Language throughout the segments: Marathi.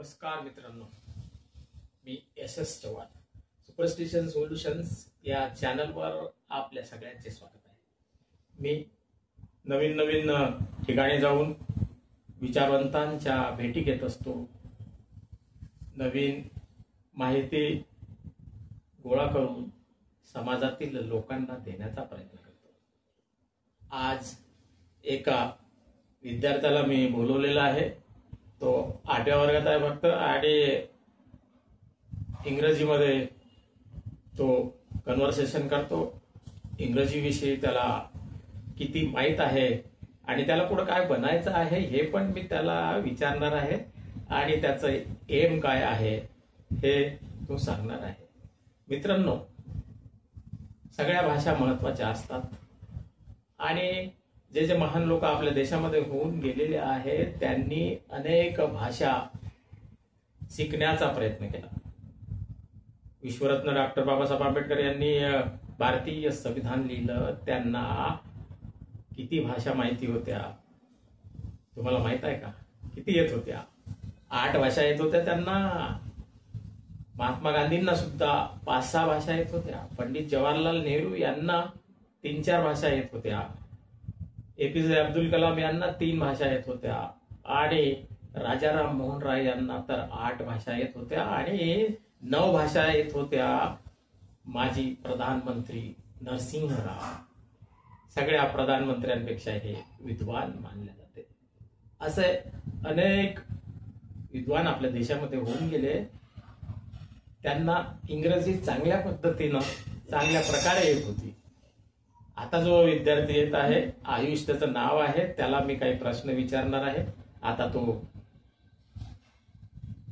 नमस्कार मित्रांनो, मी एस चव्हाण. सुपरस्टिशन सोल्युशन्स या चॅनलवर आपल्या सगळ्यांचे स्वागत आहे. मी नवीन ठिकाणी जाऊन विचारवंतांच्या भेटी घेत असतो, नवीन माहिती गोळा करून समाजातील लोकांना देण्याचा प्रयत्न करतो. आज एका विद्यार्थ्याला मी बोलवलेला आहे. तो 8व्या वर्गात आहे फक्त, आणि इंग्रजीमध्ये तो कन्व्हर्सेशन करतो. इंग्रजीविषयी त्याला किती माहीत आहे आणि त्याला पुढे काय बनायचं आहे हे पण मी त्याला विचारणार आहे, आणि त्याचं एम काय आहे हे तो सांगणार आहे. मित्रांनो, सगळ्या भाषा महत्वाच्या असतात, आणि जे महान लोक आपल्या देशामध्ये होऊन गेलेले आहेत त्यांनी अनेक भाषा शिकण्याचा प्रयत्न केला. विश्वरत्न डॉक्टर बाबासाहेब आंबेडकर यांनी भारतीय संविधान लिहिलं. त्यांना किती भाषा माहिती होत्या तुम्हाला माहित आहे का? किती येत होत्या? 8 भाषा येत होत्या त्यांना. महात्मा गांधींना सुद्धा 5-6 भाषा येत होत्या. पंडित जवाहरलाल नेहरू यांना 3-4 भाषा येत होत्या. APJ अब्दुल कलाम यांना 3 भाषा येत होत्या, आणि राजाराम मोहन राय यांना तर 8 भाषा येत होत्या, आणि 9 भाषा येत होत्या माजी प्रधानमंत्री नरसिंह राव. सगळ्या प्रधानमंत्र्यांपेक्षा हे विद्वान मानले जाते. असे अनेक विद्वान आपल्या देशामध्ये होऊन गेले. त्यांना इंग्रजी चांगल्या पद्धतीनं चांगल्या प्रकारे येत होती. आता जो विद्यार्थी येत आहे, आयुष त्याचं नाव आहे, त्याला मी काही प्रश्न विचारणार आहे. आता तो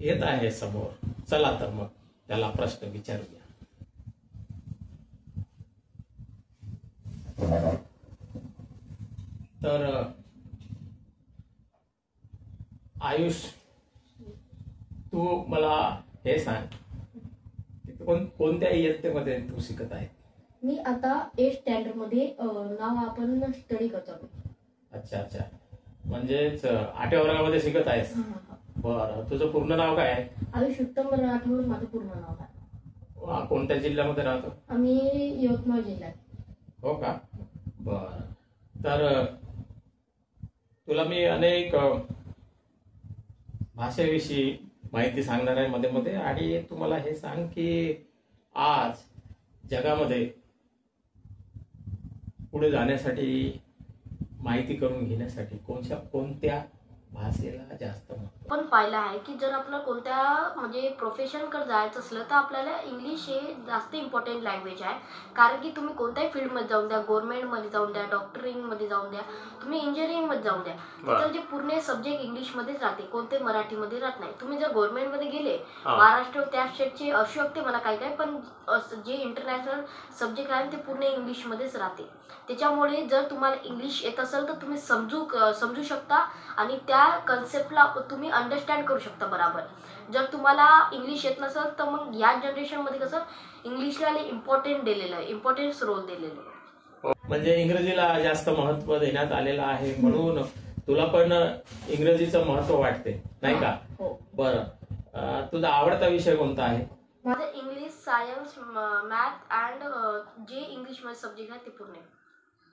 येत आहे समोर. चला तर मग त्याला प्रश्न विचारूया. तर आयुष, तू मला हे सांग की कोणत्या इयत्तेमध्ये तू शिकत आहे? मी आता 8th स्टँडर्ड मध्ये नाव आपण स्टडी करतो. अच्छा, म्हणजेच 8व्या वर्गामध्ये शिकत आहेस. बरं, तुझं पूर्ण नाव काय आहे? आयुष उत्तम राठोड माझं पूर्ण नाव आहे. कोणत्या जिल्ह्यामध्ये राहतो? आम्ही यवतमाळ जिल्ह्यात. हो का? बरं, तर तुला मी अनेक भाषेविषयी माहिती सांगणार आहे मध्ये मध्ये. आणि तुम्हाला हे सांग की आज जगामध्ये पुढे जाण्यासाठी, माहिती करून घेण्यासाठी कोणत्या भाषेला जास्त महत्त्व? पण पाहिलं आहे की जर आपलं कोणत्या म्हणजे प्रोफेशनकडे जायचं असलं तर आपल्याला इंग्लिश हे जास्त इम्पॉर्टंट लँग्वेज आहे. कारण की तुम्ही कोणत्याही फील्डमध्ये जाऊन द्या, गव्हर्नमेंटमध्ये जाऊन द्या, डॉक्टरिंगमध्ये जाऊन द्या, तुम्ही इंजिनिअरिंगमध्ये जाऊन द्या, तिथं जे पूर्ण सब्जेक्ट इंग्लिशमध्येच राहते, कोणते मराठीमध्ये राहत नाही. तुम्ही जर गव्हर्नमेंटमध्ये गेले, महाराष्ट्र त्या स्टेटचे असू शकते मला काय पण जे इंटरनॅशनल सब्जेक्ट आहे ते पूर्ण इंग्लिशमध्येच राहते. त्याच्यामुळे जर तुम्हाला इंग्लिश येत असेल तर तुम्ही समजू शकता, आणि त्या कन्सेप्टला तुम्ही अंडरस्टँड करू शकता बरोबर. जर तुम्हाला इंग्लिश येत नसेल तर मग या जनरेशनमध्ये कसं इंग्लिशला इम्पॉर्टन्स रोल दिलेलं आहे. म्हणजे इंग्रजीला जास्त महत्त्व देण्यात आलेलं आहे, म्हणून तुला पण इंग्रजीचं महत्त्व वाटते, नाही का? हो. बरं, तुझा आवडता विषय कोणता आहे? माझं इंग्लिश, सायन्स, मॅथ अँड जे इंग्लिश मध्ये सब्जेक्ट आहे ते पूर्ण.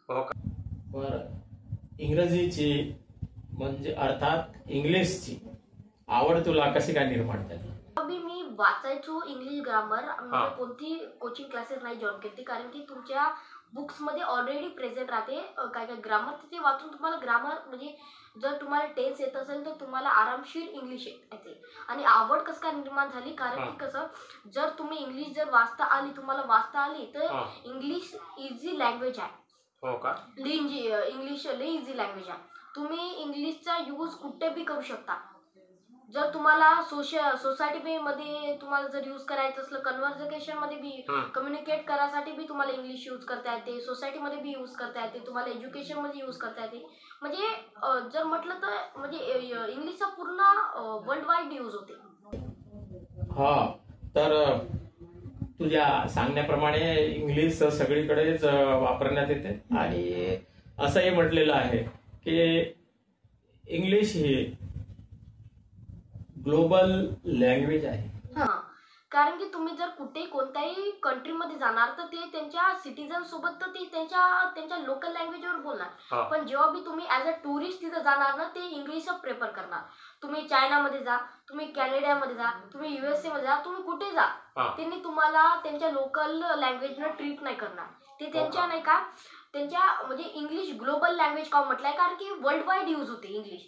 हो का? बरं, इंग्रजीची म्हणजे अर्थात इंग्लिशची आवड तुला कशी काय निर्माण झाली? अभी मी वाचायचो इंग्लिश ग्रामर. कोणती कोचिंग क्लासेस नाही जॉईन केली, कारण की तुमच्या बुक्स मध्ये ऑलरेडी प्रेझेंट राहते काय ग्रामर. तिथे वाचून तुम्हाला ग्रामर म्हणजे जर तुम्हाला टेन्स येत असेल तर तुम्हाला आरामशीर इंग्लिश येते. आणि आवड कसं काय निर्माण झाली, कारण की कसं जर तुम्ही इंग्लिश जर तुम्हाला वाचता आली तर इंग्लिश इझी लँग्वेज आहे. हो का? इंग्लिश लई इझी लँग्वेज आहे. तुम्ही इंग्लिशचा यूज कुठे बी करू शकता. जर तुम्हाला सोसायटी मध्ये तुम्हाला जर यूज करायचं असलं, कन्व्हर्सेशन मध्ये बी कम्युनिकेट करायसाठी बी तुम्हाला इंग्लिश यूज करता येते, सोसायटीमध्ये बी यूज करता येते, तुम्हाला एज्युकेशन मध्ये यूज करता येते. म्हणजे जर म्हटलं तर म्हणजे इंग्लिशचा पूर्ण वर्ल्ड वाईड यूज होते. हा, तर तुझ्या सांगण्याप्रमाणे इंग्लिश सगळीकडेच वापरण्यात येते, आणि असंही म्हटलेलं आहे की इंग्लिश ही ग्लोबल लँग्वेज आहे. हा, कारण की तुम्ही जर कुठेही कोणत्याही कंट्रीमध्ये जाणार तर ते त्यांच्या सिटीजन सोबत तर ते त्यांच्या लोकल लँग्वेजवर बोलणार. पण जेव्हा बी तुम्ही ऍज अ टुरिस्ट तिथं जाणार ना ते इंग्लिश प्रेफर करणार. तुम्ही चायनामध्ये जा, तुम्ही कॅनेडामध्ये जा, तुम्ही USA मध्ये जा, तुम्ही कुठे जा, त्यांनी तुम्हाला त्यांच्या लोकल लँग्वेजनं ट्रीट नाही करणार. ते त्यांच्या नाही का त्यांच्या म्हणजे इंग्लिश ग्लोबल लँग्वेज का म्हटलंय कारण की वर्ल्ड वाईड यूज होते इंग्लिश.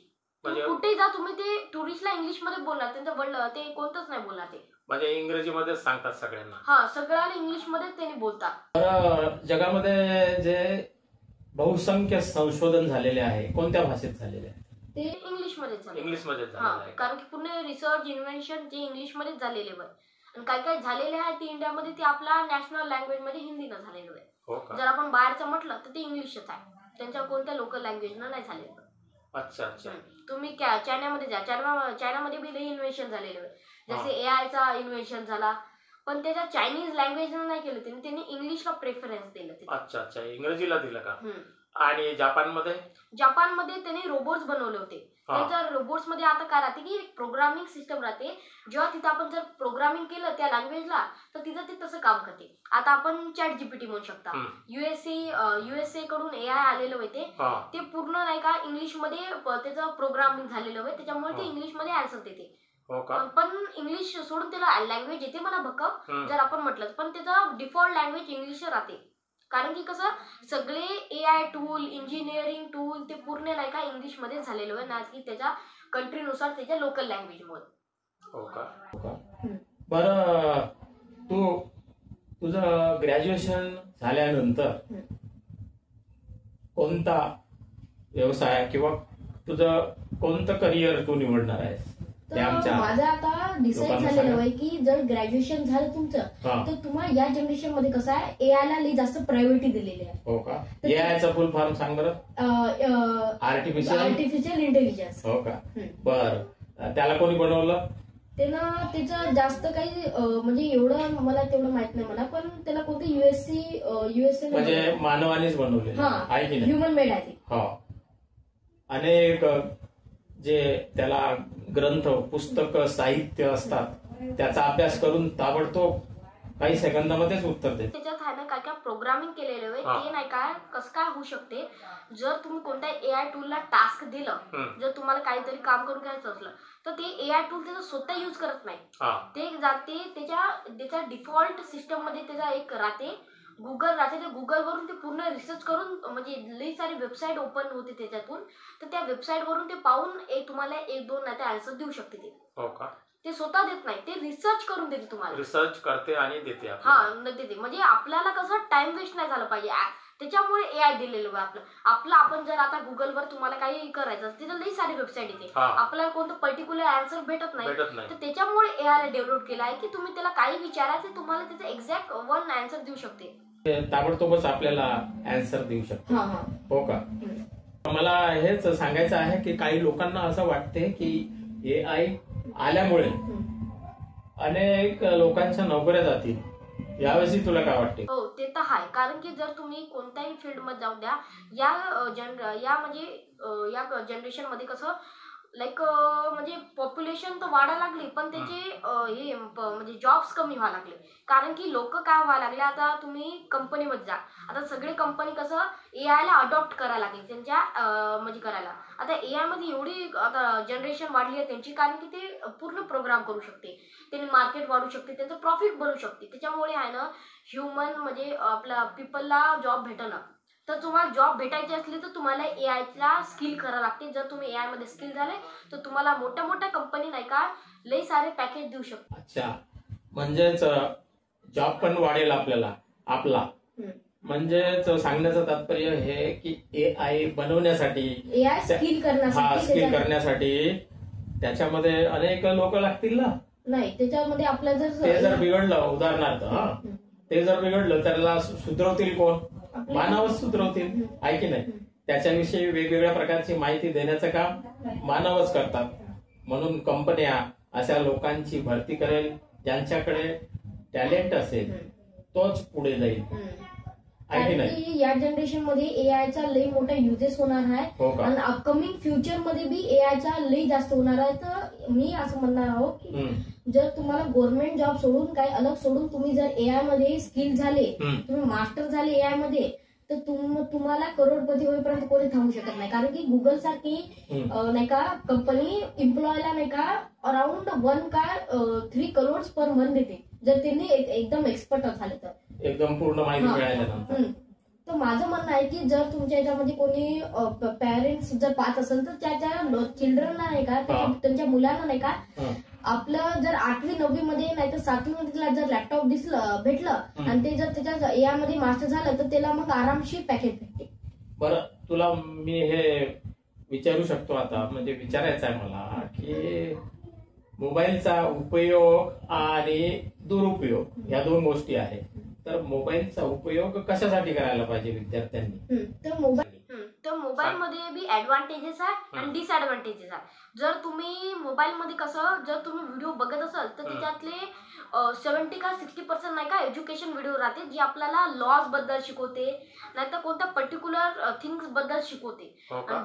कुठेही जा तुम्ही ते टुरिस्टला इंग्लिशमध्ये बोलणार, त्यांचं वर्ल्ड ते कोणतंच नाही बोलणार. ते म्हणजे इंग्रजीमध्येच सांगतात सगळ्यांना. हा, सगळ्यांना इंग्लिशमध्येच त्यांनी बोलतात. तर जगामध्ये जे बहुसंख्य संशोधन झालेले आहे कोणत्या भाषेत झालेले आहे? ते इंग्लिशमध्येच झाले. इंग्लिशमध्येच हा, झालेलं आहे. कारण की पूर्ण रिसर्च इन्व्हेन्शन जे इंग्लिशमध्येच झालेले आहे. आणि काय काय झालेले आहे ते इंडियामध्ये ते आपला नॅशनल लँग्वेज मध्ये हिंदीनं झालेलं आहे. हो का? जर आपण बाहेरचं म्हटलं तर ते इंग्लिशच आहे, त्यांच्या कोणत्या लोकल लँग्वेजनं नाही झालेलं. अच्छा अच्छा. तुम्ही चायनामध्ये जा, चायनामध्ये बी लई इन्व्हेन्शन झालेलं आहे. जसे AI चा इन्व्हेन्शन झाला, पण त्याच्या चायनीज लँग्वेजनं नाही केलं त्यांनी इंग्लिशला प्रेफरन्स दिलं. अच्छा अच्छा, इंग्रजीला दिलं का? आणि जपानमध्ये त्यांनी रोबोट्स बनवले होते. त्यांच्या रोबोट्स मध्ये आता काय राहते की प्रोग्रामिंग सिस्टम राहते. जेव्हा तिथं आपण जर प्रोग्रामिंग केलं त्या लँग्वेजला तर तिथं ते तसं काम करते. आता आपण ChatGPT म्हणू शकता. USA कडून AI आलेलं होते ते पूर्ण नाही का इंग्लिशमध्ये त्याचं प्रोग्रामिंग झालेलं होतं, त्याच्यामुळे ते इंग्लिशमध्ये आन्सर देते. पण इंग्लिश सोडून त्याला लँग्वेज येते म्हणा भक्कम जर आपण म्हटलं, पण त्याचा डिफॉल्ट लँग्वेज इंग्लिश राहते. कारण की कसं सगळे AI टूल, इंजिनिअरिंग टूल ते पूर्ण नाही का इंग्लिशमध्ये झालेलं आहे ना की त्याच्या कंट्रीनुसार त्याच्या लोकल लँग्वेजमध्ये. हो का? बरं, तुझं ग्रॅज्युएशन झाल्यानंतर कोणता व्यवसाय किंवा तुझं कोणतं करिअर तू निवडणार आहेस? माझं आता डिसाईड झालेलं आहे की जर ग्रॅज्युएशन झालं तुमचं तर तुम्हाला या जनरेशन मध्ये कसं आहे AI ला लई जास्त प्रायोरिटी दिलेली आहे. हो का? AIचा फुल फॉर्म सांग बरं. Artificial intelligence. हो का? बर, त्याला कोणी बनवलं? त्याचं जास्त काही म्हणजे एवढं मला तेवढं माहित नाही मला, पण त्याला कोणतं USA म्हणजे मानवानेच बनवले आहे की नाही? ह्युमन मेड आहे. हो, अनेक जे त्याला ग्रंथ, पुस्तक, साहित्य असतात त्याचा अभ्यास करून ताबडतोब काही सेकंदामध्येच उत्तर देते. त्याच्यात आहे ना काय काय प्रोग्रामिंग केलेलं आहे ते नाही काय कसं काय होऊ शकते. जर तुम्ही कोणत्या AI टूलला टास्क दिलं, जर तुम्हाला काहीतरी काम करून घ्यायचं असलं तर ते AI टूल त्याचा स्वतः युज करत नाही. ते जाते त्याच्या डिफॉल्ट सिस्टम मध्ये त्याचा एक राहते गुगल राहते. ते गुगलवरून ते पूर्ण रिसर्च करून म्हणजे लई सारी वेबसाईट ओपन होते त्याच्यातून, तर त्या वेबसाईट वरून ते पाहून तुम्हाला 1-2 नाही ते आन्सर देऊ शकते. ते हो का? ते स्वतः देत नाही, ते रिसर्च करून देते तुम्हाला. रिसर्च करते आणि देते. हा, देते. म्हणजे आपल्याला कसं टाइम वेस्ट नाही झालं पाहिजे, त्याच्यामुळे AI दिलेलं आहे आपलं. आपण जर आता गुगलवर तुम्हाला काही करायचं असतं तिथं लई सारी वेबसाईट येते, आपल्याला कोणतं पर्टिक्युलर आन्सर भेटत नाही. तर त्याच्यामुळे AI ला डेव्हलप केलं आहे की तुम्ही त्याला काही विचारायचं तुम्हाला त्याचं एक्झॅक्ट 1 आन्सर देऊ शकते. ताबडतोबच आपल्याला आन्सर देऊ शकतो. हो का? मला हेच सांगायचं आहे की काही लोकांना असं वाटते की AI आल्यामुळे अनेक लोकांच्या नोकऱ्या जातील. याविषयी तुला काय वाटते? हो, ते तर आहे. कारण की जर तुम्ही कोणत्याही फील्ड मध्ये जाऊ द्या, या जनरेशन मध्ये कसं लाईक म्हणजे पॉप्युलेशन तर वाढायला लागली, पण त्याचे म्हणजे जॉब्स कमी व्हायला लागले. कारण की लोक काय व्हायला लागले, आता तुम्ही कंपनीमध्ये जा, आता सगळे कंपनी कसं AI ला अडॉप्ट करायला लागले त्यांच्या म्हणजे करायला. आता AI मध्ये एवढी आता जनरेशन वाढली आहे त्यांची, कारण की ते पूर्ण प्रोग्राम करू शकते, त्यांनी मार्केट वाढू शकते, त्यांचं प्रॉफिट बनवू शकते. त्याच्यामुळे आहे ना ह्युमन म्हणजे आपल्या पीपलला जॉब भेटणं. तर तुम्हाला जॉब भेटायची असली तर तुम्हाला AI ला स्किल करावं लागते. जर तुम्ही AI मध्ये स्किल झाले तर तुम्हाला मोठ्या मोठ्या कंपनी नाही का लई सारे पॅकेज देऊ शकतात. अच्छा, म्हणजेच जॉब पण वाढेल आपला. म्हणजेच सांगण्याचं तात्पर्य हे की AI बनवण्यासाठी, AI स्किल करण्यासाठी त्याच्यामध्ये अनेक लोक लागतील ना. नाही, त्याच्यामध्ये आपलं ते जर बिघडलं, उदाहरणार्थ ते जर बिघडलं त्याला सुधरवतील कोण? मानवच सुधरवतील, आहे की नाही? त्याच्याविषयी वेगवेगळ्या प्रकारची माहिती देण्याचं काम मानवच करतात. म्हणून कंपन्या अशा लोकांची भरती करेल ज्यांच्याकडे टॅलेंट असेल, तोच पुढे जाईल, आहे की नाही? या जनरेशन मध्ये AI चा लई मोठा युजेस होणार आहे आणि अपकमिंग फ्युचर मध्ये बी AI चा लई जास्त होणार आहे. तर मी असं म्हणणार आहोत की जर तुम्हाला गव्हर्नमेंट जॉब सोडून काही अलग सोडून तुम्ही जर एआय मध्ये स्किल झाले, तुम्ही मास्टर झाले एआय मध्ये, तर तुम्हाला करोडपती होईपर्यंत कोणी थांबू शकत नाही. कारण की गुगल सारखी नाही का कंपनी एम्प्लॉयला नाही का अराउंड 1 का 3 करोड पर मंथ देते जर त्यांनी एकदम एक्सपर्ट झाले तर, एकदम पूर्ण माहिती मिळाल्यानंतर. तर माझं म्हणणं आहे की जर तुमच्या याच्यामध्ये कोणी पॅरेंट्स जर पाहत असेल तर त्याच्या चिल्ड्रनला नाही का, त्यांच्या मुलांना नाही का, आपलं जर 8वी 9वी मध्ये नाही तर 7वी मध्ये जर लॅपटॉप भेटलं आणि ते जर त्याच्या एआय मध्ये मास्टर झालं तर त्याला मग आरामशीर पॅकेज भेटते. बरं, तुला मी हे विचारू शकतो आता, म्हणजे विचारायचं आहे मला की मोबाईलचा उपयोग आणि दुरुपयोग या 2 गोष्टी आहेत. तर मोबाईलचा उपयोग कशासाठी करायला पाहिजे विद्यार्थ्यांनी? तर मोबाईल मध्ये बी ऍडव्हान्टेजेस आहे आणि डिसएडव्हान्टेजेस आहे. जर तुम्ही मोबाईल मध्ये कसं जर तुम्ही व्हिडिओ बघत असाल तर त्याच्यातले 70 का 60% नाही का एज्युकेशन व्हिडिओ राहते, जे आपल्याला लॉज बद्दल शिकवते, नाहीतर कोणत्या पर्टिक्युलर थिंग्स बद्दल शिकवते.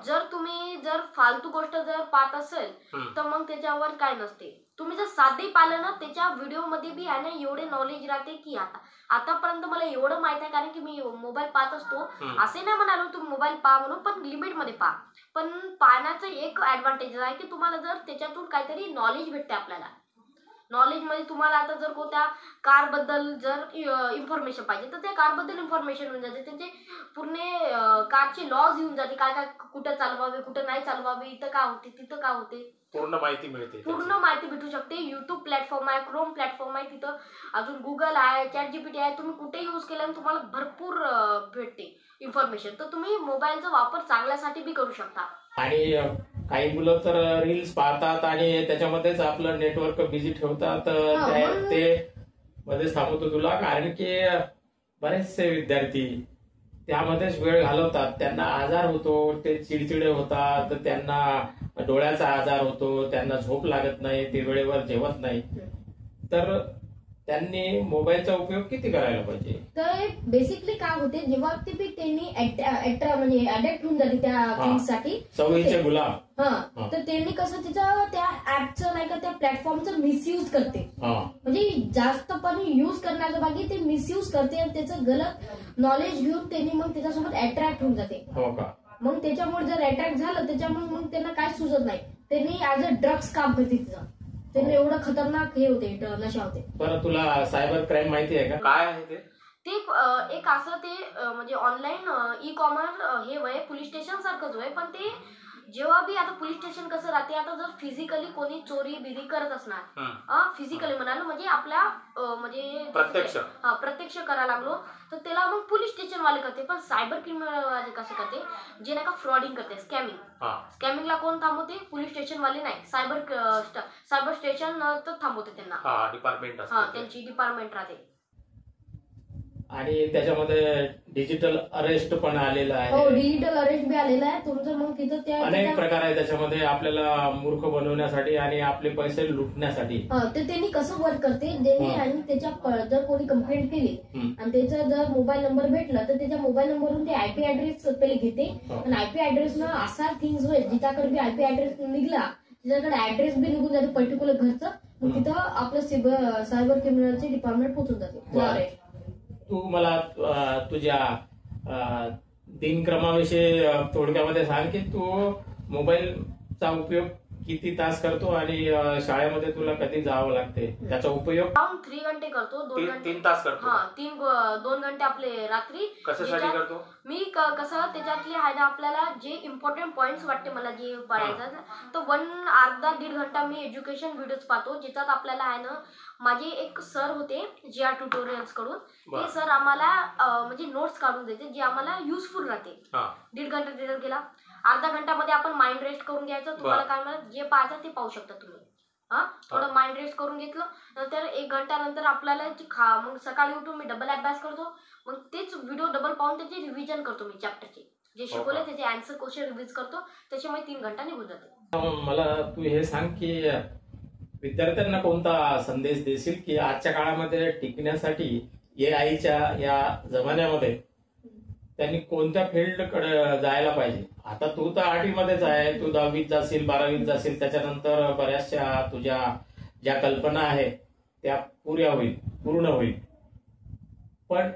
जर तुम्ही जर फालतू गोष्ट जर पाहत असेल तर मग त्याच्यावर काय नसते. तुम्ही जर साधे पाहिलं ना त्याच्या व्हिडिओ मध्ये बी आहे ना एवढे नॉलेज राहते की आतापर्यंत मला एवढं माहित आहे, कारण की मी मोबाईल पाहत असतो. असे नाही म्हणालो तुम्ही मोबाईल पहा म्हणून, पण लिमिट मध्ये पहा. पण पाहण्याचं एक ऍडव्हान्टेज आहे की तुम्हाला जर त्याच्यातून काहीतरी नॉलेज भेटते आपल्याला. नॉलेज मध्ये तुम्हाला आता जर कोणत्या कार बद्दल जर इन्फॉर्मेशन पाहिजे तर त्या कार बद्दल इन्फॉर्मेशन होऊन जाते, त्यांचे पूर्ण कारचे लॉज येऊन जाते, काय काय कुठं चालवावे कुठं नाही चालवावे, इथं काय होते तिथं काय होते, पूर्ण माहिती मिळते. पूर्ण माहिती भेटू शकते. युट्यूब प्लॅटफॉर्म आहे, क्रोम प्लॅटफॉर्म आहे, तिथं अजून गुगल आहे, ChatGPT आहे. तुम्ही कुठे युज केल्याने तुम्हाला भरपूर भेटते इन्फॉर्मेशन. तर तुम्ही मोबाईलचा वापर चांगल्यासाठी बी करू शकता. आणि काही मुलं तर रील्स पाहतात आणि त्याच्यामध्येच आपलं नेटवर्क बिझी ठेवतात. ते मध्येच थांबवतो तुला, कारण की बरेचसे विद्यार्थी त्यामध्येच वेळ घालवतात. त्यांना आजार होतो, ते चिडचिडे होतात, त्यांना डोळ्याचा आजार होतो, त्यांना झोप लागत नाही, ते वेळेवर जेवत नाही. तर त्यांनी मोबाईलचा उपयोग किती करायला पाहिजे? तर बेसिकली काय होते, जेव्हा ते त्यांनी म्हणजे अडॅप्ट होऊन जाते त्या थिंग्ससाठी, सवयीचे गुलाम. तर त्यांनी कसं त्या ऍपचं नाही का त्या प्लॅटफॉर्मचं मिसयूज करते. म्हणजे जास्तपणे युज करण्याच्या बाकी ते मिसयूज करते आणि त्याचं गलत नॉलेज घेऊन त्यांनी मग त्याच्यासोबत अट्रॅक्ट होऊन जाते. हो का? मग त्याच्यामुळे जर अटॅक झालं त्याच्यामुळे मग त्यांना काय सुचत नाही, त्यांनी ऍज अ ड्रग्स काम करते तिचं. त्यांना एवढं खतरनाक हे होते, नशा होते. बरं, तुला सायबर क्राईम माहिती आहे का? काय आहे ते? ते एक असं ते म्हणजे ऑनलाईन ई कॉमर्स हे वय पोलीस स्टेशन सारखंच वय, पण ते जेव्हा बी आता पोलीस स्टेशन कसं राहते, आता जर फिजिकली कोणी चोरी बिरी करत असणार, फिजिकली म्हणालो म्हणजे आपल्या म्हणजे प्रत्यक्ष करायला लागलो तर त्याला मग पोलीस स्टेशन वाले करते. पण सायबर क्रिमिनल वाले कसं करते, जे नाही का फ्रॉडिंग करते, स्कॅमिंगला कोण थांबवते? पोलीस स्टेशन वाले नाही, सायबर स्टेशन तर थांबवते त्यांना. डिपार्टमेंट त्यांची डिपार्टमेंट राहते. आणि त्याच्यामध्ये डिजिटल अरेस्ट पण आलेलं आहे. हो, डिजिटल अरेस्ट बी आलेलं आहे तुमचं. मग तिथं त्या अनेक प्रकार आहे त्याच्यामध्ये आपल्याला मूर्ख बनवण्यासाठी आणि आपले पैसे लुटण्यासाठी. तर त्यांनी कसं वर्क करते, ज्यांनी आणि त्याच्या जर कोणी कंप्लेंट केली आणि त्याचा जर मोबाईल नंबर भेटला तर त्याच्या मोबाईल नंबरवरून ते आयपी ऍड्रेस पहिले घेते आणि आयपी ऍड्रेस ना असा थिंग्स होय जिच्याकडे बी आयपी ऍड्रेस निघला त्याच्याकडे ऍड्रेस बी निघून जाते पर्टिक्युलर घरचं. मग तिथं आपलं सायबर क्रिमिनलचे डिपार्टमेंट पोहोचून जाते. तू मला तुझ्या दिनक्रमाविषयी थोडक्यामध्ये सांग की तू मोबाईलचा उपयोग किती तास करतो आणि शाळेमध्ये तुला कधी जावं लागते, त्याचा उपयोग? 3 घंटे करतो. 3 तास करतो. 2 घंटे आपले रात्री. कशासाठी करतो? मी कसं त्याच्यातले आहे ना आपल्याला जे इम्पॉर्टंट पॉइंट्स वाटते मला जे पाहायचं, तर अर्धा दीड घंटा मी एज्युकेशन व्हिडिओज पाहतो, ज्याच्यात आपल्याला आहे ना माझे एक सर होते GR ट्युटोरियल्स कडून, ते सर आम्हाला म्हणजे नोट्स काढून देते जे आम्हाला युजफुल राहते. 1.5 घंटा ट्रेलर केला, अर्धा घंटामध्ये आपण माइंड रेस्ट करून घ्यायचं. तुम्हाला काय मला जे पाहायचं ते पाहू शकता तुम्ही. थोडं माइंड रेस्ट करून घेतलं नंतर 1 घंटा नंतर आपल्याला मग सकाळी उठून मी डबल अभ्यास करतो. मग तेच व्हिडिओ डबल पाहून त्याचे रिव्हिजन करतो मी, चॅप्टरचे जे शिकवले त्याचे आन्सर क्वेश्चन रिव्हिज करतो. त्याच्यामुळे 3 घंटा निघून जाते. मला तू हे सांग की विद्यार्थ्यांना कोणता संदेश देशील की आजच्या काळामध्ये टिकण्यासाठी AIच्या या जमान्यामध्ये त्यांनी कोणत्या फील्डकडे जायला पाहिजे? आता तू तर 8वी मध्येच आहे, तू 10वीत जाशील, 12वीत जाशील, त्याच्यानंतर बऱ्याचशा तुझ्या ज्या कल्पना आहेत त्या पूर्ण होईल. पण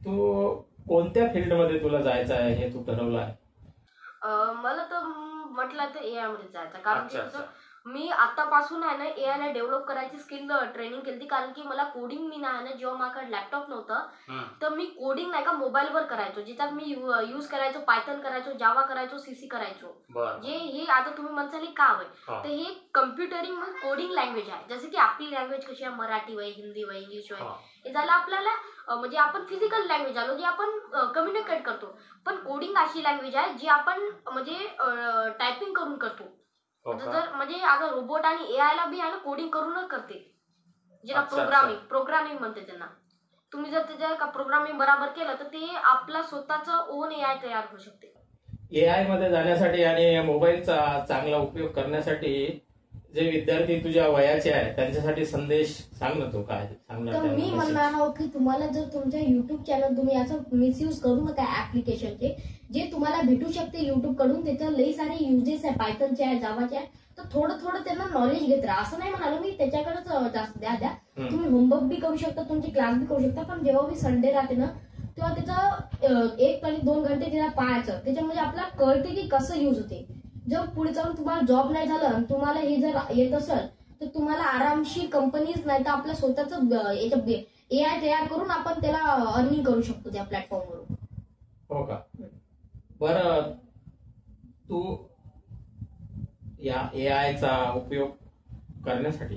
तू कोणत्या फील्डमध्ये तुला जायचं आहे हे तू ठरवलं आहे? मला तर म्हटलं तर एआय मध्ये जायचं, कारण की अच्छा, कसं मी आतापासून आहे ना एआय ला डेव्हलप करायची स्किल ट्रेनिंग केली, कारण की मला कोडिंग मी नाही ना, जेव्हा माझ्याकडे लॅपटॉप नव्हतं तर मी कोडिंग नाही का मोबाईलवर करायचो, ज्याच्यात मी यूज करायचो पायथन करायचो, जावा करायचो, सीसी करायचो. जे हे आता तुम्ही म्हणसाल काम आहे तर हे कम्प्युटरिंग कोडिंग लँग्वेज आहे. जसे की आपली लँग्वेज कशी आहे, मराठी वय, हिंदी वय, इंग्लिश वय, हे झालं आपल्याला म्हणजे आपण फिजिकल लँग्वेज आलो जे आपण कम्युनिकेट करतो. पण कोडिंग अशी लँग्वेज आहे जी आपण म्हणजे टायपिंग करून करतो. जर म्हणजे आता रोबोट आणि एआय ला बी आहे ना कोडिंग करूनच करते, ज्याला प्रोग्रामिंग म्हणते त्यांना. तुम्ही जर त्याच्या प्रोग्रामिंग बरोबर केलं तर ते आपला स्वतःचं ओन एआय तयार होऊ शकते. एआय मध्ये जाण्यासाठी आणि मोबाईलचा चांगला उपयोग करण्यासाठी जे विद्यार्थी तुझ्या वयाचे आहेत त्यांच्यासाठी संदेश सांग ना, तो काय सांगणार? तर मी म्हणणार आहोत की तुम्हाला जर तुमच्या युट्यूब चॅनल तुम्ही असं मिसयूज करू नका ऍप्लिकेशनचे, जे तुम्हाला भेटू शकते युट्यूब कडून. त्याच्यावर लई सारे युजेस आहे, पायथनचे आहे, जावाचे आहे. तर थोडं त्यांना नॉलेज घेत राहा. असं नाही म्हणालो मी त्याच्याकडेच जास्त द्या. तुम्ही होमवर्क बी करू शकता, तुमचे क्लास बी करू शकता. पण जेव्हा मी संडे राहते ना तेव्हा त्याचं 1 आणि 2 घंटे त्याला पाहायचं. त्याच्यामध्ये आपल्याला कळते की कसं युज होते. जर पुढे जाऊन तुम्हाला जॉब नाही झालं, तुम्हाला हे जर येत असेल तर तुम्हाला आरामशी कंपनीज नाही तर आपल्या स्वतःच एआय तयार करून आपण त्याला अर्निंग करू शकतो त्या प्लॅटफॉर्मवरून. हो का? बरं, तू या एआयचा उपयोग करण्यासाठी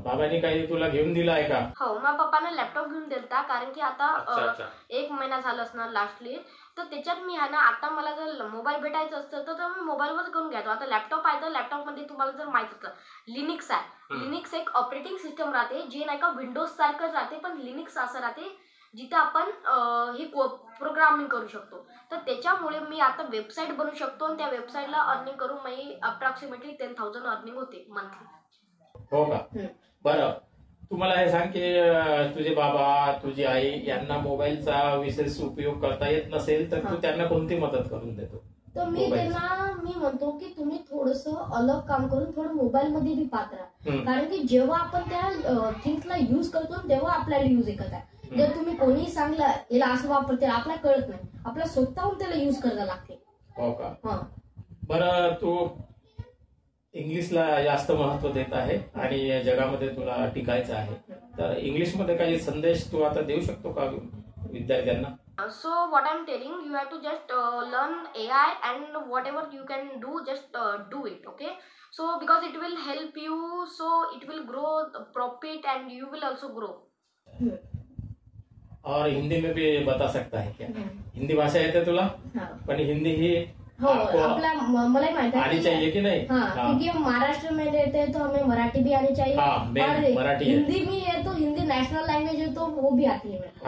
बाबांनी काही तुला घेऊन दिला आहे का? हो, माझ्या पप्पाने लॅपटॉप घेऊन दिलता, कारण की आता अच्छा. 1 महिना झाला असणार लास्टली. तर त्याच्यात मी आहे ना, आता मला जर मोबाईल भेटायचं असतं तर मी मोबाईलवर करून घ्यायचो. आता लॅपटॉप आहे तर लॅपटॉपमध्ये तुम्हाला जर माहित असतं लिनिक्स आहे. लिनिक्स एक ऑपरेटिंग सिस्टम राहते जे नाही का विंडोज सारखंच राहते, पण लिनिक्स असं राहते जिथे आपण हे प्रोग्रामिंग करू शकतो. तर त्याच्यामुळे मी आता वेबसाईट बनवू शकतो आणि त्या वेबसाईटला अर्निंग करून मी अप्रॉक्सिमेटली 10,000 अर्निंग होते मंथली. हो का? बरं, तू मला हे सांग की तुझे बाबा तुझी आई यांना मोबाईलचा विशेष उपयोग करता येत नसेल तर तू त्यांना कोणती मदत करून देतो? तर मी म्हणतो की तुम्ही थोडंसं अलग काम करून थोडं मोबाईल मध्ये बी पाहत राहा. कारण की जेव्हा आपण त्या थिंग्सला युज करतो तेव्हा आपल्याला युज येत आहे. जर तुम्ही कोणीही सांगलं याला असं वापरते आपल्याला कळत नाही, आपल्याला स्वतःहून त्याला युज करायला लागते. हो का? बरं, तू इंग्लिशला जास्त महत्व देत आहे आणि जगामध्ये तुला टिकायचं आहे, तर इंग्लिशमध्ये काही संदेश तू आता देऊ शकतो का विद्यार्थ्यांना? So what I'm telling, you have to just learn AI and whatever you can do, just do it, okay? So because it will help you, so it will grow the profit and you will also grow. और हिंदी में भी बता सकता है क्या? हिंदी भाषा येते तुला? पण हिंदी ही हो, आपला मला माहित है आनी चाहिए कि नहीं? क्योंकि हम महाराष्ट्र में रहते हैं तो हमें मराठी भी आनी चाहिए और मराठी हिंदी भी है तो हिंदी नेशनल लैंग्वेज है तो वो भी आती है मेरे को।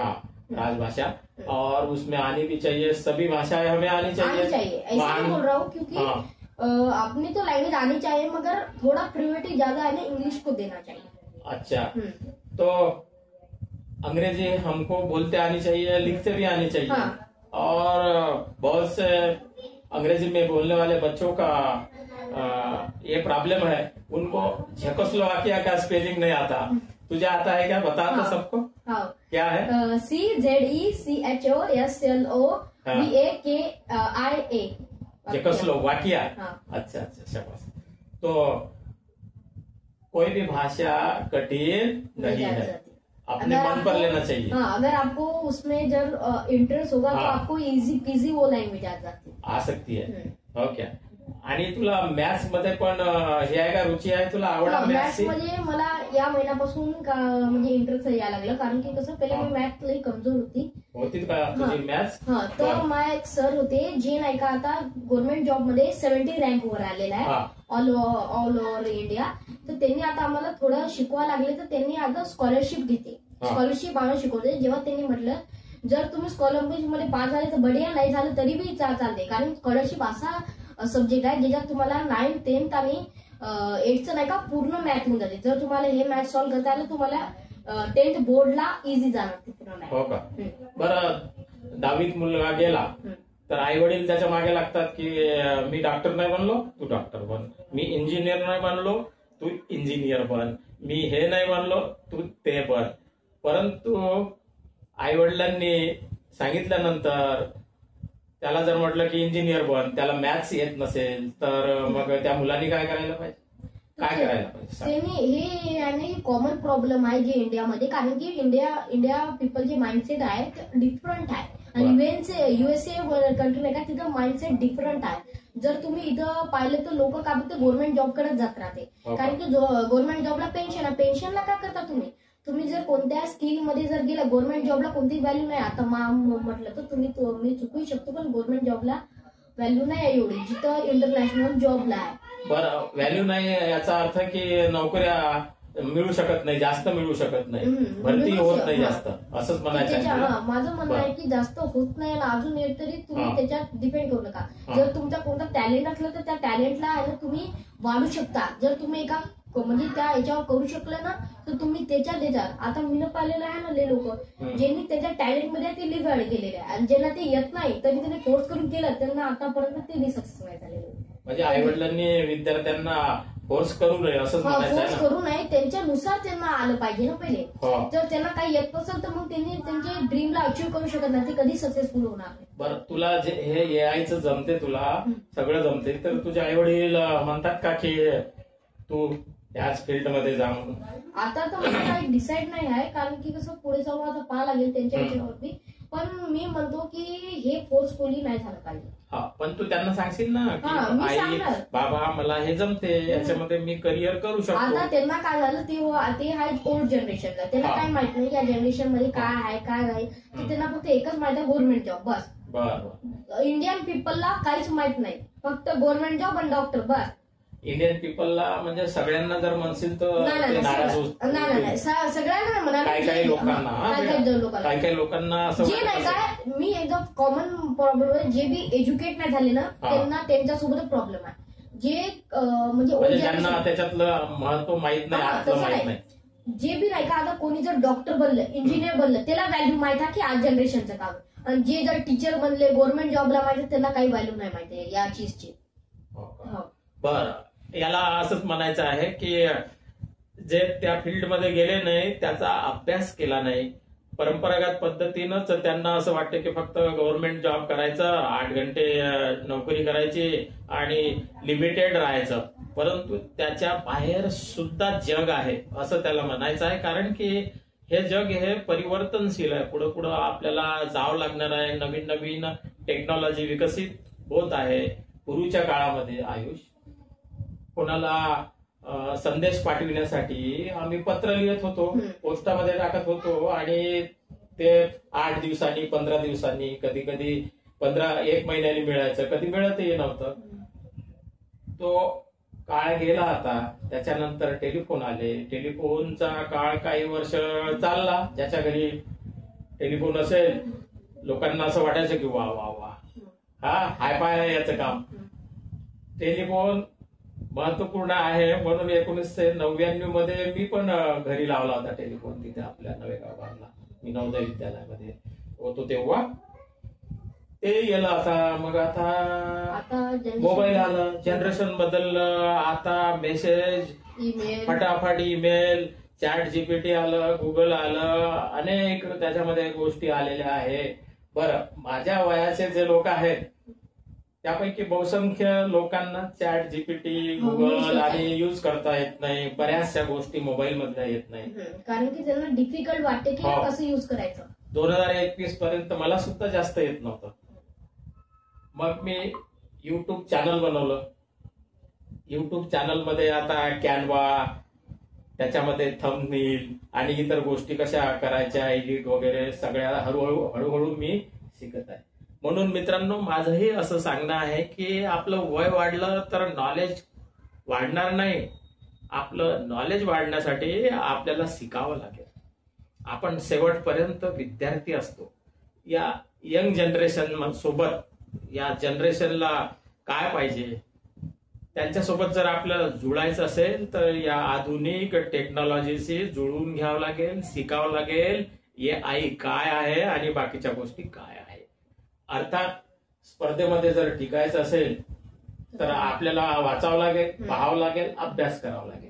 राजभाषा, और उसमें आनी भी चाहिए, सभी भाषाएं हमें आनी चाहिए। ऐसा नहीं बोल रहा हूँ, क्योंकि अपनी तो लैंग्वेज आनी चाहिए मगर थोड़ा प्रायोरिटी ज्यादा है ना इंग्लिश को देना चाहिए। अच्छा, तो अंग्रेजी हमको बोलते आनी चाहिए, लिखते भी आनी चाहिए। और बहुत से अंग्रेजी में बोलने वाले बच्चों का ये प्रॉब्लम है, उनको चेकोस्लोवाकिया का स्पेलिंग नहीं आता। तुझे आता है क्या? बता तो सबको। क्या है? CZECHOSLOVAKIA। चेकोस्लोवाकिया। अच्छा, शाबाश। तो कोई भी भाषा कठिन नहीं है, अपने मन पर लेना चाहिए। अगर आपको उसमें जब इंटरेस्ट होगा तो आपको इजी पीजी वो लँग्वेज आ सकती है। ओके। आणि तुला मॅथ्स मध्ये पण हे आहे का, रुची आहे तुला, आवड आहे मॅथ्स मध्ये? मला या महिन्यापासून म्हणजे इंटरेस्ट यायला लागलं, कारण की कसं पहिले मी मॅथ्स लई कमजोर होती का तुझी मॅथ्स? तर माझे एक सर होते जे नाही का आता गव्हर्नमेंट जॉब मध्ये 70 रँक वर आलेला आहे ऑल ओव्हर इंडिया. तर त्यांनी आता आम्हाला थोडं शिकवायला लागले, तर त्यांनी आता स्कॉलरशिप घेते, स्कॉलरशिप आम्हाला शिकवते. जेव्हा त्यांनी म्हटलं जर तुम्ही स्कॉलरशिप मध्ये पास झाले तर बढिया, नाही झालं तरी बी चालते, कारण स्कॉलरशिप असा सब्जेक्ट आहे ज्याच्यात तुम्हाला 9th 10th आणि 8th नाही का पूर्ण मॅथ होऊन जाते. जर तुम्हाला हे मॅथ सॉल्व्ह करता आलं तुम्हाला 10th बोर्डला इझी जाणार ते पूर्ण मॅथ. हो का? बरं, 10वीत मुलगा गेला तर आई वडील त्याच्या मागे लागतात की मी डॉक्टर नाही बनलो तू डॉक्टर बन, मी इंजिनियर नाही बनलो तू इंजिनियर बन, मी हे नाही बनलो तू ते बन. परंतु आई वडिलांनी सांगितल्यानंतर त्याला जर म्हटलं की इंजिनियर बन, त्याला मॅथ्स येत नसेल तर मग त्या मुलांनी काय करायला पाहिजे, काय करायला पाहिजे? त्यांनी हे आणि कॉमन प्रॉब्लेम आहे जे इंडियामध्ये, कारण की इंडिया पीपलचे माइंडसेट आहे डिफरंट आहे आणि युएसए कंट्री नाही का तिथं माइंडसेट डिफरंट आहे. जर तुम्ही इथं पाहिलं तर लोक का फक्त गव्हर्नमेंट जॉबकडेच जात राहते, कारण की गव्हर्नमेंट जॉबला पेन्शन आहे. पेन्शनला काय करता तुम्ही जर कोणत्या स्किल मध्ये जर गेलं, गव्हर्नमेंट जॉबला कोणतीच व्हॅल्यू नाही. आता म्हटलं तर मी चुकू शकतो पण गव्हर्नमेंट जॉबला व्हॅल्यू नाही आहे एवढी जिथं इंटरनॅशनल जॉबला आहे. बरं, व्हॅल्यू नाही याचा अर्थ की नोकऱ्या मिळू शकत नाही, जास्त मिळू शकत नाही, भरती होत नाही जास्त, असंच म्हणायचं आहे. माझं म्हणणं आहे की जास्त होत नाही आणि अजून एक तरी तुम्ही त्याच्यात डिपेंड करू नका. जर तुमचा कोणता टॅलेंट असलं तर त्या टॅलेंटला आहे ना तुम्ही वाढू शकता. जर तुम्ही एका म्हणजे त्या याच्यावर करू शकलं ना तर तुम्ही त्याच्यात आता मी पाहिलेलं आहे ना ले लोक ज्यांनी त्याच्या टॅलेंटमध्ये ते लिव्ह ऍड केलेले आहे आणि ज्यांना ते येत नाही तरी त्यांनी फोर्स करून केलं त्यांना आतापर्यंत ते सक्सेस नाही झालेले. म्हणजे आई वडिलांनी विद्यार्थ्यांना फोर्स करू नये असंच म्हणायचं आहे फोर्स ना? करू नये, त्यांच्यानुसार त्यांना आलं पाहिजे ना पहिले. जर त्यांना काही येत नसेल तर मग त्यांनी त्यांच्या ड्रीमला अचीव्ह करू शकत नाही, ते कधी सक्सेसफुल होणार नाही. बरं, तुला जे हे एआयचं जमते, तुला सगळं जमते, तर तुझे आई वडील म्हणतात का की तू याच फील्ड मध्ये जा म्हणून? आता तर मला काही डिसाईड नाही आहे, कारण की कसं पुढे जाऊन आता पाहा लागेल त्यांच्या विषयावरती. पण मी म्हणतो की हे फोर्सफुली नाही झालं पाहिजे. हा, पण तू त्यांना सांगशील ना की मी आई सांगणार. बाबा मला हे जमते, याच्यामध्ये मी करिअर करू शकतो. आता त्यांना काय झालं ते आहे ओल्ड जनरेशनला, त्यांना काय माहित नाही या जनरेशन मध्ये काय आहे काय नाही. तर त्यांना फक्त एकच माहित आहे गव्हर्नमेंट जॉब बस. बरं, इंडियन पीपलला काहीच माहित नाही, फक्त गव्हर्नमेंट जॉब आणि डॉक्टर बस. इंडियन पीपलला म्हणजे सगळ्यांना जर म्हणशील तर नाही नाराज सगळ्यांना म्हणा, काही लोकांना काही लोकांना असं जे नाही काय मी एकदम कॉमन प्रॉब्लेम आहे, जे बी एज्युकेट नाही झाले ना त्यांना त्यांच्यासोबत प्रॉब्लेम आहे. जे म्हणजे ज्यांना त्याच्यातलं महत्व माहित नाही, आतलं माहित नाही, जे बी नाही का आता कोणी जर डॉक्टर बनलं इंजिनियर बनलं त्याला व्हॅल्यू माहित आहे की आज जनरेशनचं काम, आणि जे जर टीचर बनले गव्हर्नमेंट जॉबला माहिती त्यांना काही व्हॅल्यू नाही माहिती या चीजची. बरं, याला असंच म्हणायचं आहे की जे त्या फील्डमध्ये गेले नाही, त्याचा अभ्यास केला नाही, परंपरागत पद्धतीनंच त्यांना असं वाटतं की फक्त गव्हर्नमेंट जॉब करायचं, 8 घंटे नोकरी करायची आणि लिमिटेड राहायचं. परंतु त्याच्या बाहेर सुद्धा जग आहे असं त्याला म्हणायचं आहे, कारण की हे जग हे परिवर्तनशील आहे. पुढे पुढे आपल्याला जावं लागणार आहे, नवीन नवीन टेक्नॉलॉजी विकसित होत आहे. पूर्वीच्या काळामध्ये आयुष कोणाला संदेश पाठविण्यासाठी आम्ही पत्र लिहित होतो, पोस्टामध्ये टाकत होतो आणि ते 8 दिवसांनी 15 दिवसांनी कधी कधी 1 महिन्याने मिळायचं, कधी मिळतही नव्हतं. तो काळ गेला आता. त्याच्यानंतर टेलिफोन आले. टेलिफोनचा काळ काही वर्ष चालला. ज्याच्या घरी टेलिफोन असेल लोकांना असं वाटायचं की वा वा वा, हा हाय फाय आहे याचं काम. टेलिफोन महत्वपूर्ण आहे म्हणून 1999 मध्ये मी पण घरी लावला होता टेलिफोन, तिथे आपल्या नवेगावला. मी नवोदय विद्यालयामध्ये होतो तेव्हा ते गेलं. आता मग आता मोबाईल आलं, जनरेशन बदललं. आता मेसेज, फटाफट ईमेल, चॅट जीपीटी आलं, गुगल आलं, अनेक त्याच्यामध्ये गोष्टी आलेल्या आहे. बरं, माझ्या वयाचे जे लोक आहेत त्यापैकी बहुसंख्य लोकांना चॅट जीपीटी, गुगल आणि युज करता येत नाही. बऱ्याचशा गोष्टी मोबाईल मधल्या येत नाही, कारण की त्यांना डिफिकल्ट वाटते की कसं युज करायचं. 2021 पर्यंत मला सुद्धा जास्त येत नव्हतं. मग मी युट्यूब चॅनल बनवलं. युट्यूब चॅनलमध्ये आता कॅनवा, त्याच्यामध्ये थंबनेल आणि इतर गोष्टी कशा करायच्या, एडिट वगैरे सगळ्या हळूहळू मी शिकत आहे. म्हणून मित्रांनो, माझंही असं सांगणं आहे की आपलं वय वाढलं तर नॉलेज वाढणार नाही. आपलं नॉलेज वाढण्यासाठी आपल्याला शिकावं लागेल. आपण शेवटपर्यंत विद्यार्थी असतो. या यंग जनरेशन सोबत, या जनरेशनला काय पाहिजे त्यांच्यासोबत जर आपल्याला जुळायचं असेल तर या आधुनिक टेक्नॉलॉजीशी जुळून घ्यावं लागेल, शिकावं लागेल. AI काय आहे आणि बाकीच्या गोष्टी काय आहे. अर्थात स्पर्धेमध्ये जर टिकायचं असेल तर आपल्याला वाचावं लागेल, पाहावं लागेल, अभ्यास करावा लागेल.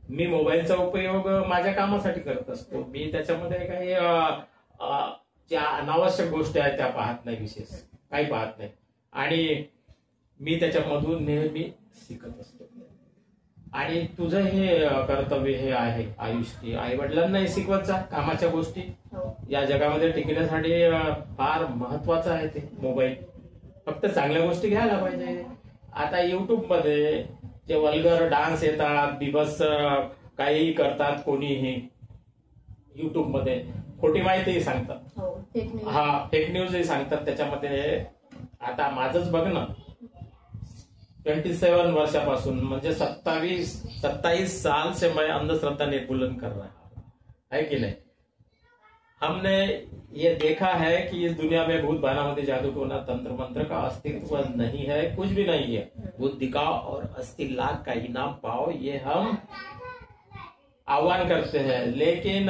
मी मोबाईलचा उपयोग माझ्या कामासाठी करत असतो. मी त्याच्यामध्ये काही ज्या अनावश्यक गोष्टी आहेत त्या पाहत नाही, विशेष काही पाहत नाही. आणि मी त्याच्यामधून नेहमी शिकत असतो. आणि तुझं हे कर्तव्य हे आहे आयुष, की आई वडिलांनाही शिकवत जा कामाच्या गोष्टी. या जगामध्ये टिकण्यासाठी फार महत्वाचं आहे ते मोबाईल. फक्त चांगल्या गोष्टी घ्यायला पाहिजे. आता युट्यूबमध्ये जे वल्गर डान्स येतात, बिबस काहीही करतात कोणीही युट्यूबमध्ये, खोटी माहितीही सांगतात. हा, फेक न्यूजही सांगतात त्याच्यामध्ये. आता माझंच बघ ना, 27 वर्षापासून म्हणजे 27 साल से मैं अंधश्रद्धा निर्मूलन कर रहा हूं, है कि नहीं. हमने ये देखा है कि इस दुनिया में भूत भानामती जादू टोना तंत्र मंत्र का अस्तित्व नहीं है, कुछ भी नहीं है. बुद्धि दिखाओ और 80 लाख का इनाम पाओ, ये हम आह्वान करते हैं. लेकिन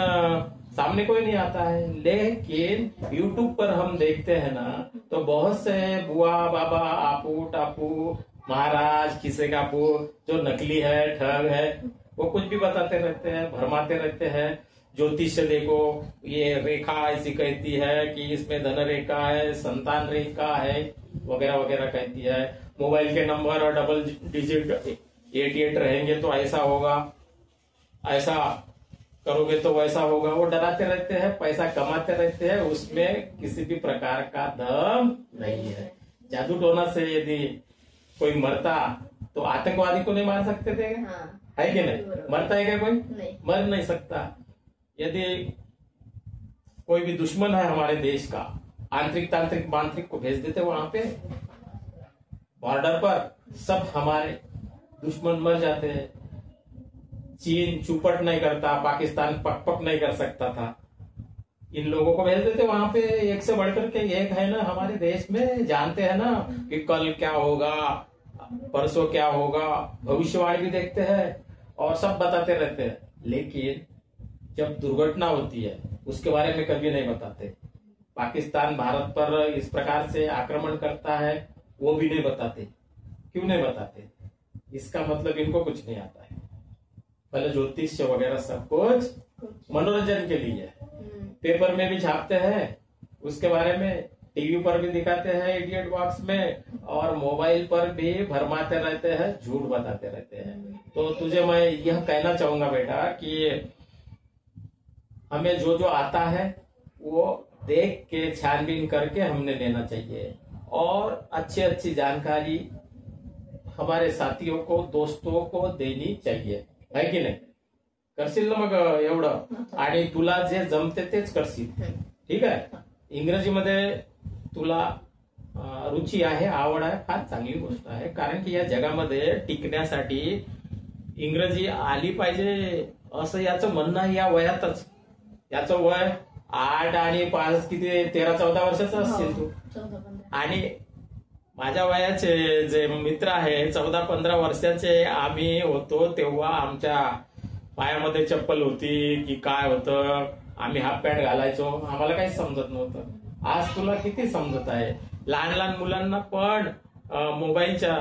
सामने कोई नहीं आता है. लेकिन YouTube पर हम देखते हैं ना, तो बहुत से बुआ बाबा आपू टापू महाराज किसे का पू जो नकली है, ठग है, वो कुछ भी बताते रहते हैं, भरमाते रहते हैं. ज्योतिष देखो, ये रेखा ऐसी कहती है कि इसमें धन रेखा है, संतान रेखा है, वगैरह वगैरह कहती है. मोबाइल के नंबर डबल डिजिट 88 रहेंगे तो ऐसा होगा, ऐसा करोगे तो वैसा होगा. वो डराते रहते हैं, पैसा कमाते रहते हैं, उसमें किसी भी प्रकार का दम नहीं है. जादू टोना से यदि कोई मरता तो आतंकवादी को नहीं मार सकते थे, है कि नहीं. मरता है क्या कोई? मर नहीं सकता. यदि कोई भी दुश्मन है हमारे देश का, आंतरिक तांत्रिक मांत्रिक को भेज देते वहां पे बॉर्डर पर, सब हमारे दुश्मन मर जाते हैं. चीन चुपट नहीं करता, पाकिस्तान पकपक नहीं कर सकता था, इन लोगों को भेज देते वहां पे. एक से बढ़कर के एक है ना हमारे देश में, जानते हैं ना कि कल क्या होगा, परसों क्या होगा, भविष्यवाणी भी देखते हैं और सब बताते रहते हैं. लेकिन जब दुर्घटना होती है उसके बारे में कभी नहीं बताते. पाकिस्तान भारत पर इस प्रकार से आक्रमण करता है वो भी नहीं बताते. क्यों नहीं बताते? इसका मतलब इनको कुछ नहीं आता है. पहले ज्योतिष वगैरह सब कुछ मनोरंजन के लिए है. पेपर में भी छापते हैं उसके बारे में, टीवी पर भी दिखाते हैं इडियट बॉक्स में, और मोबाइल पर भी भरमाते रहते हैं, झूठ बताते रहते हैं. तो तुझे मैं यह कहना चाहूंगा बेटा कि हमें जो जो आता है वो देख के छानबीन करके हमने लेना चाहिए, और अच्छी अच्छी जानकारी हमारे साथियों को, दोस्तों को देनी चाहिए, है की नाही. करशील ना मग एवढं, आणि तुला जे जमते तेच करशील. ठीक आहे. इंग्रजीमध्ये तुला रुची आहे, आवड आहे, फार चांगली गोष्ट आहे. कारण की या जगामध्ये टिकण्यासाठी इंग्रजी आली पाहिजे असं याचं म्हणणं आहे. या वयातच, याचं वय 8 आणि 5 किती 13-14 वर्षाचा असतील तू. आणि माझ्या वयाचे जे मित्र आहे 14-15 वर्षाचे आम्ही होतो तेव्हा आमच्या पायामध्ये चप्पल होती की काय होतं, आम्ही हाफ पॅन्ट घालायचो, आम्हाला काही समजत नव्हतं. आज तुला किती समजत आहे. लहान लहान मुलांना पण मोबाईलच्या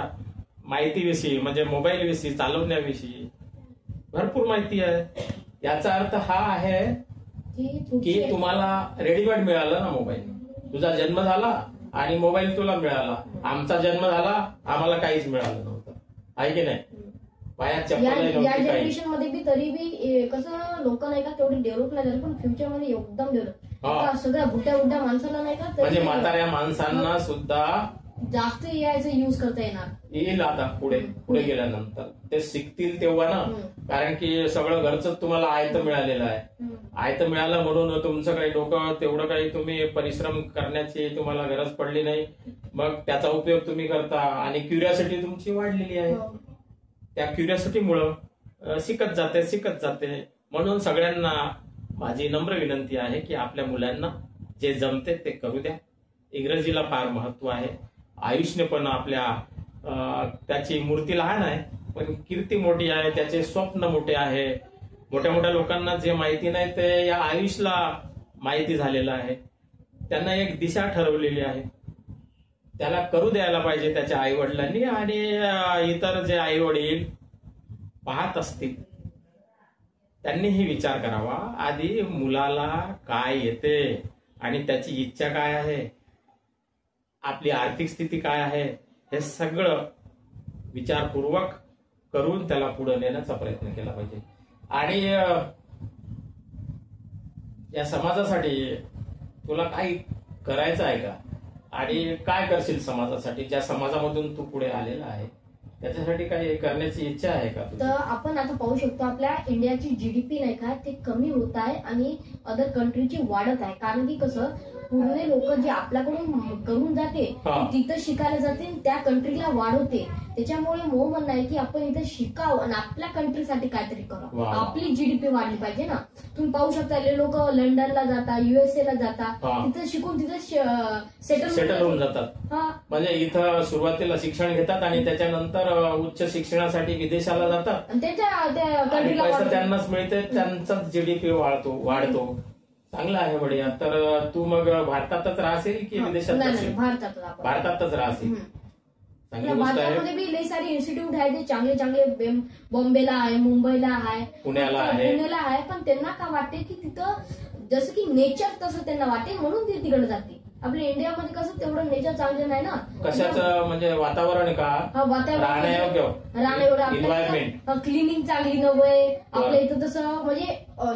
माहितीविषयी, म्हणजे मोबाईल विषयी, चालवण्याविषयी भरपूर माहिती आहे. याचा अर्थ हा आहे की तुम्हाला रेडीमेड मिळालं ना मोबाईल. तुझा जन्म झाला आणि मोबाईल तुला मिळाला. आमचा जन्म झाला, आम्हाला काहीच मिळालं नव्हतं, आहे की नाही. पायात चप्पल या जनरेशन मध्ये बी तरी बी कसं लोक नाही का तेवढे डेव्हलप नाही झाले, पण फ्युचर मध्ये एकदम डेव्हलप. सगळ्या बुड्या माणसाला नाही का, म्हणजे म्हाताऱ्या माणसांना सुद्धा जास्त यायचं युज करता येईल. आता पुढे गेल्यानंतर ते शिकतील तेव्हा ना. कारण की सगळं घरचं तुम्हाला आयतं मिळालेलं आहे. आयतं मिळालं म्हणून तुमचं काही डोकं तेवढं काही तुम्ही परिश्रम करण्याची तुम्हाला गरज पडली नाही. मग त्याचा उपयोग तुम्ही करता आणि क्युरिओसिटी तुमची वाढलेली आहे. त्या क्युरिओसिटीमुळं शिकत जाते. म्हणून सगळ्यांना माझी नम्र विनंती आहे की आपल्या मुलांना जे जमते ते करू द्या. इंग्रजीला फार महत्व आहे. आयुषने पण त्याची मूर्ती लहान आहे पण कीर्ती मोठी आहे, त्याचे स्वप्न मोठे आहे. मोठ्या मोठ्या लोकांना जे माहिती नाही ते या आयुषला माहिती झालेलं आहे. त्यांना एक दिशा ठरवलेली आहे. त्याला करू द्यायला पाहिजे त्याच्या आई वडिलांनी. आणि इतर जे आई वडील पाहत असतील त्यांनीही विचार करावा आधी मुलाला काय येते आणि त्याची इच्छा काय आहे, आपली आर्थिक स्थिती काय आहे, हे सगळं विचारपूर्वक करून त्याला पुढे नेण्याचा प्रयत्न केला पाहिजे. आणि या समाजासाठी तुला काही करायचं आहे का आणि काय करशील समाजासाठी, ज्या समाजामधून तू पुढे आलेला आहे त्याच्यासाठी काही करण्याची इच्छा आहे का तुझी? तर आपण आता पाहू शकतो आपल्या इंडियाची जीडीपी नाही का ते कमी होत आहे आणि अदर कंट्रीची वाढत आहे. कारण की कसं पूर्ण लोक जे आपल्याकडून करून जाते तिथं शिकायला जाते आणि त्या कंट्रीला वाढवते. त्याच्यामुळे मो म्हणणं आहे की आपण इथं शिकावं आणि आपल्या कंट्रीसाठी काहीतरी करावं. आपली जीडीपी वाढली पाहिजे ना. तुम्ही पाहू शकता लोक लंडनला जातात, USA ला जातात, तिथं शिकून तिथं सेटल होऊन जातात. म्हणजे इथं सुरुवातीला शिक्षण घेतात आणि त्याच्यानंतर उच्च शिक्षणासाठी विदेशाला जातात आणि त्याच्या पैसा त्यांनाच मिळते, त्यांचाच जीडीपी वाढतो. चांगलं आहे बढिया. तर तू मग भारतातच राहशील की विदेशात जाशील? भारतातच राहशील. चांगली गोष्ट आहे. भारतामध्ये बी लई सारे इन्स्टिट्यूट आहे ते चांगले चांगले. बॉम्बेला आहे, मुंबईला आहे, पुण्याला आहे. पण त्यांना का वाटते की तिथं जसं की नेचर तसं त्यांना वाटते म्हणून ते तिकडे जाते. आपल्या इंडियामध्ये कसं तेवढं नेचर चांगलं नाही ना. कशाचं म्हणजे वातावरण का राहण्यायोग्य एन्व्हायरमेंट, क्लिनिंग चांगली नव्हे आपल्या इथं. तसं म्हणजे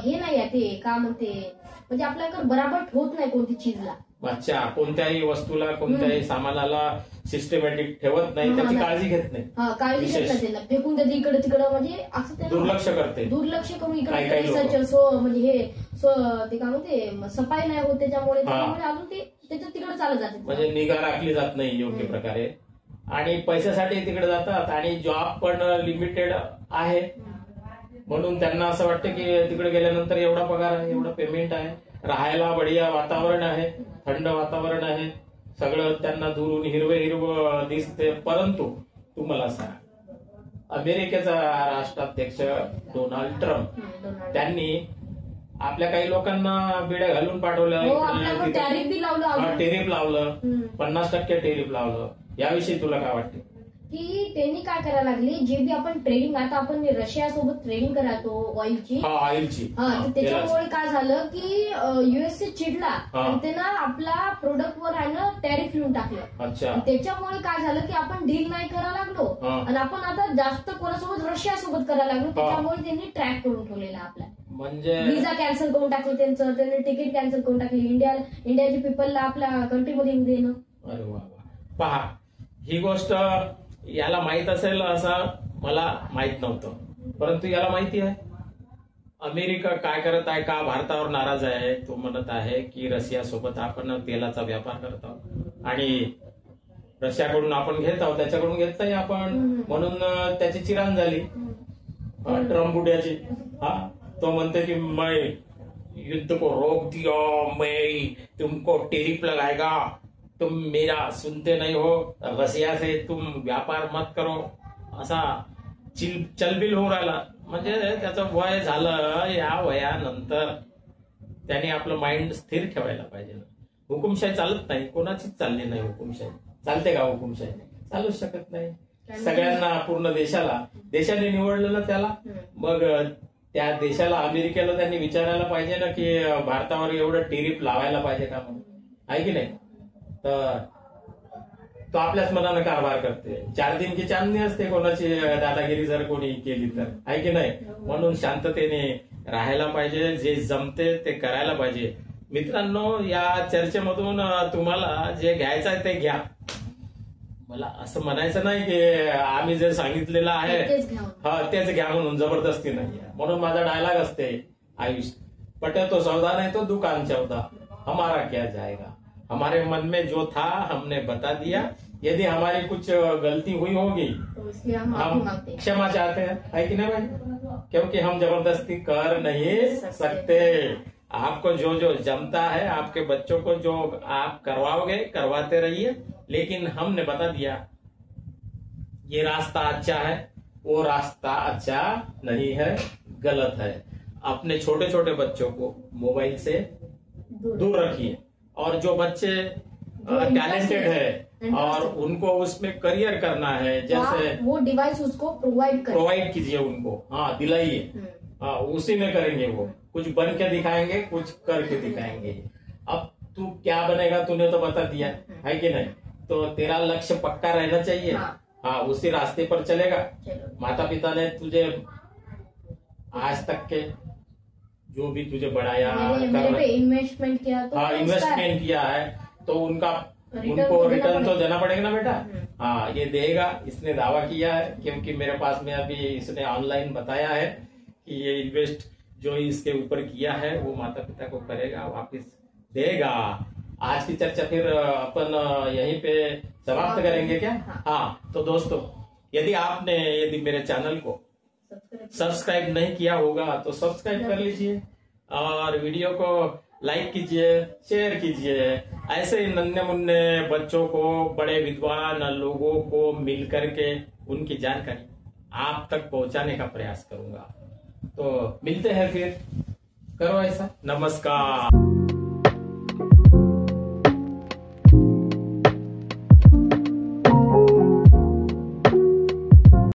हे नाही आहे ते का म्हणते म्हणजे आपल्याकडे बराबर होत नाही कोणती चीजला. अच्छा, कोणत्याही वस्तूला कोणत्याही सामानाला सिस्टमॅटिक ठेवत नाही, त्याची काळजी घेत नाही. काळजी घेत नाही, त्याला फेकून देते इकडे तिकडं. म्हणजे असं दुर्लक्ष करते, दुर्लक्ष करून इकडे म्हणजे हे ते काय म्हणते सफाई नाही होत. त्याच्यामुळे अजून ते त्याच्यात तिकडे चालत जाते. म्हणजे निगा राखली जात नाही योग्य प्रकारे आणि पैशासाठी तिकडे जातात. आणि जॉब पण लिमिटेड आहे म्हणून त्यांना असं वाटतं की तिकडे गेल्यानंतर एवढा पगार आहे, एवढा पेमेंट आहे, राहायला बढिया वातावरण आहे, थंड वातावरण आहे, सगळं त्यांना दुरून हिरवं दिसते. परंतु तू मला सांग, अमेरिकेचा राष्ट्राध्यक्ष डोनाल्ड ट्रम्प त्यांनी आपल्या काही लोकांना बिड्या घालून पाठवलं, टेरिफ लावलं, 50% टेरिफ लावलं. याविषयी तुला काय वाटते? की त्यांनी काय करायला लागले, जे बी आपण ट्रेडिंग आता आपण रशियासोबत ट्रेडिंग करायचो ऑइलची, त्याच्यामुळे काय झालं की USA चिडला आणि त्यानं आपला प्रोडक्टवर आहे ना टॅरिफ लिहून टाकलं. त्याच्यामुळे काय झालं की आपण डील नाही करायला लागलो आणि आपण आता जास्त कोणासोबत रशियासोबत करायला लागलो. त्याच्यामुळे त्यांनी ट्रॅक करून ठेवलेला आपला. म्हणजे व्हिसा कॅन्सल करून टाकलं त्यांचं, त्यांनी तिकीट कॅन्सल करून टाकली. इंडियाच्या पीपलला आपल्या कंट्रीमध्ये येऊ देणं. अरे वा, पहा ही गोष्ट याला माहित असेल असं मला माहित नव्हतं, परंतु याला माहिती आहे अमेरिका काय करत आहे, का भारतावर नाराज आहे. तो म्हणत आहे की रशियासोबत आपण तेलाचा व्यापार करत आहोत आणि रशियाकडून आपण घेत आहोत, त्याच्याकडून घेत नाही आपण, म्हणून त्याची चिराण झाली ट्रम्प बुड्याची. तो म्हणते की मैं युद्ध को रोक दिया, मैं तुमको टेरिफ लगाएगा, तुम मेरा सुनते नहीं हो, रशिया से तुम व्यापार मत करो, असा चलबिल होऊ राहिला. म्हणजे त्याचं वय झालं, या वयानंतर त्याने आपलं माइंड स्थिर ठेवायला पाहिजे. हुकुमशाही चालत नाही, कोणाचीच चालली नाही हुकुमशाही. चालते का हुकुमशाही? चालूच शकत नाही. सगळ्यांना पूर्ण देशाने निवडलं ना त्याला, मग त्या देशाला अमेरिकेला त्यांनी विचारायला पाहिजे ना की भारतावर एवढं टेरिफ लावायला पाहिजे का म्हणून, आहे की नाही. तर तो आपल्याच मनानं कारभार करते. 4 दिन की चांदणी असते कोणाची दादागिरी जर कोणी केली तर, आहे की नाही. म्हणून शांततेने राहायला पाहिजे, जे जमते ते करायला पाहिजे. मित्रांनो, या चर्चेमधून तुम्हाला जे घ्यायचं आहे ते घ्या. मला असं म्हणायचं नाही की आम्ही जे सांगितलेलं आहे तेच घ्या म्हणून, जबरदस्ती नाही. म्हणून माझा डायलॉग असते, आयुष पटे तो सौदा नहीं तो दुकान चौदा, हमारा क्या जाएगा, हमारे मन में जो था हमने बता दिया, यदि हमारी कुछ गलती हुई होगी तो हम क्षमा चाहते हैं, है कि नहीं भाई, क्योंकि हम जबरदस्ती कर नहीं सकते. आपको जो जो जमता है, आपके बच्चों को जो आप करवाओगे करवाते रहिए, लेकिन हमने बता दिया ये रास्ता अच्छा है, वो रास्ता अच्छा नहीं है, गलत है. अपने छोटे छोटे बच्चों को मोबाइल से दूर रखिए, और जो बच्चे टैलेंटेड है और उनको उसमें करियर करना है, जैसे वो डिवाइस उसको प्रोवाइड कीजिए उनको, हाँ दिलाइए, हाँ उसी में करेंगे वो, कुछ बन के दिखाएंगे, कुछ करके दिखाएंगे। अब तू क्या बनेगा तूने तो बता दिया है कि नहीं, तो तेरा लक्ष्य पक्का रहना चाहिए, हाँ उसी रास्ते पर चलेगा। माता पिता ने तुझे आज तक के जो भी तुझे बढ़ाया, इन्वेस्टमेंट किया, तो हाँ इन्वेस्टमेंट किया है, तो उनको रिटर्न तो देना पड़ेगा ना बेटा। हाँ ये देगा, इसने दावा किया है, क्योंकि मेरे पास में अभी इसने ऑनलाइन बताया है कि ये इन्वेस्ट जो इसके ऊपर किया है वो माता पिता को करेगा, वापस देगा। आज की चर्चा फिर अपन यहीं पे समाप्त करेंगे क्या? हाँ तो दोस्तों, यदि मेरे चैनल को सब्सक्राइब नहीं किया होगा तो सब्सक्राइब कर लीजिए, और वीडियो को लाइक कीजिए, शेयर कीजिए। ऐसे ही नन्हे मुन्ने बच्चों को, बड़े विद्वान लोगों को मिल करके उनकी जानकारी आप तक पहुंचाने का प्रयास करूंगा। तो मिलते हैं फिर, करो ऐसा। नमस्कार।